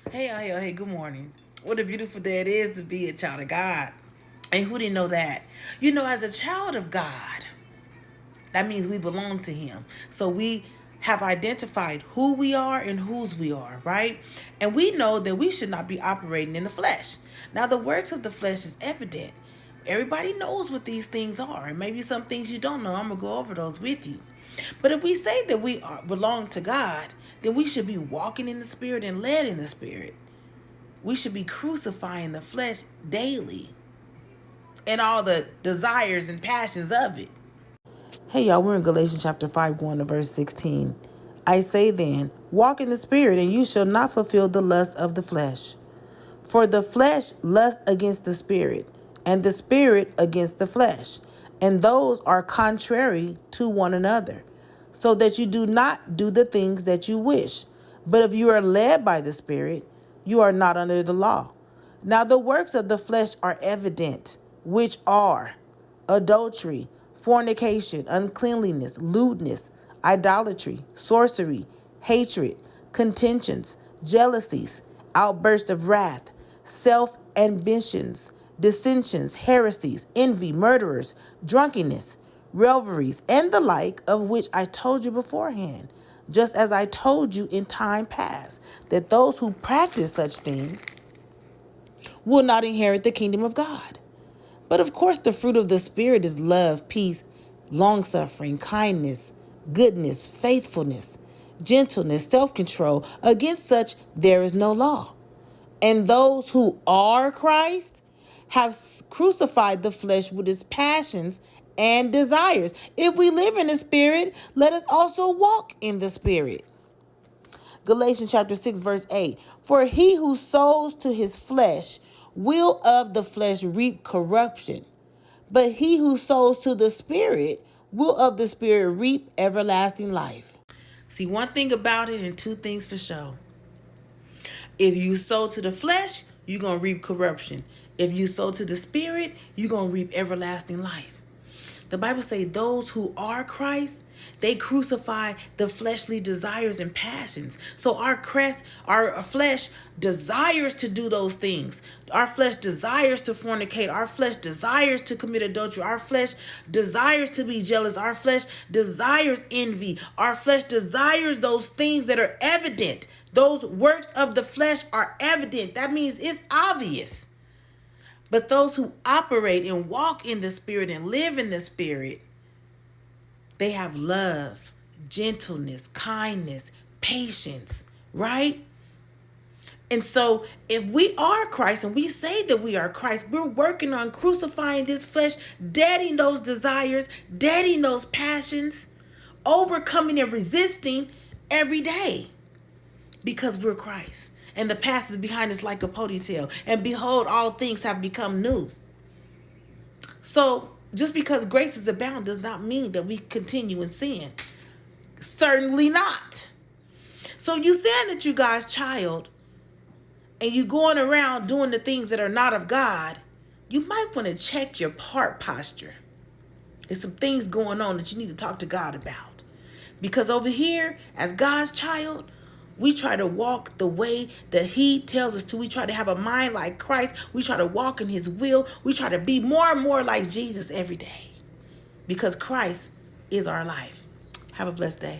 Hey, good morning. What a beautiful day it is to be a child of God. And who didn't know that? As a child of God, that means we belong to Him. So we have identified who we are and whose we are, right? And we know that we should not be operating in the flesh. Now, the works of the flesh is evident. Everybody knows what these things are, and maybe some things you don't know. I'm gonna go over those with you. But if we say that belong to God, then we should be walking in the Spirit and led in the Spirit. We should be crucifying the flesh daily and all the desires and passions of it. Hey, y'all, we're in Galatians chapter 5, going to verse 16. I say then, walk in the Spirit, and you shall not fulfill the lust of the flesh. For the flesh lusts against the Spirit, and the Spirit against the flesh. And those are contrary to one another, so that you do not do the things that you wish. But if you are led by the Spirit, you are not under the law. Now the works of the flesh are evident, which are adultery, fornication, uncleanliness, lewdness, idolatry, sorcery, hatred, contentions, jealousies, outbursts of wrath, self-ambitions, dissensions, heresies, envy, murderers, drunkenness, revelries, and the like, of which I told you beforehand, just as I told you in time past, that those who practice such things will not inherit the kingdom of God. But of course, the fruit of the Spirit is love, peace, long-suffering, kindness, goodness, faithfulness, gentleness, self-control. Against such there is no law. And those who are Christ have crucified the flesh with its passions and desires. If we live in the Spirit, let us also walk in the Spirit. Galatians chapter 6, verse 8. For he who sows to his flesh will of the flesh reap corruption, but he who sows to the Spirit will of the Spirit reap everlasting life. See, one thing about it and two things for sure. If you sow to the flesh, you're going to reap corruption. If you sow to the Spirit, you're going to reap everlasting life. The Bible says those who are Christ, they crucify the fleshly desires and passions. So our flesh desires to do those things. Our flesh desires to fornicate. Our flesh desires to commit adultery. Our flesh desires to be jealous. Our flesh desires envy. Our flesh desires those things that are evident. Those works of the flesh are evident. That means it's obvious. But those who operate and walk in the Spirit and live in the Spirit, they have love, gentleness, kindness, patience, right? And so if we are Christ and we say that we are Christ, we're working on crucifying this flesh, deadening those desires, deadening those passions, overcoming and resisting every day because we're Christ. And the past is behind us like a ponytail. And behold, all things have become new. So just because grace is abound does not mean that we continue in sin. Certainly not. So you saying that you God's child and you going around doing the things that are not of God, you might want to check your heart posture. There's some things going on that you need to talk to God about. Because over here, as God's child, we try to walk the way that He tells us to. We try to have a mind like Christ. We try to walk in His will. We try to be more and more like Jesus every day. Because Christ is our life. Have a blessed day.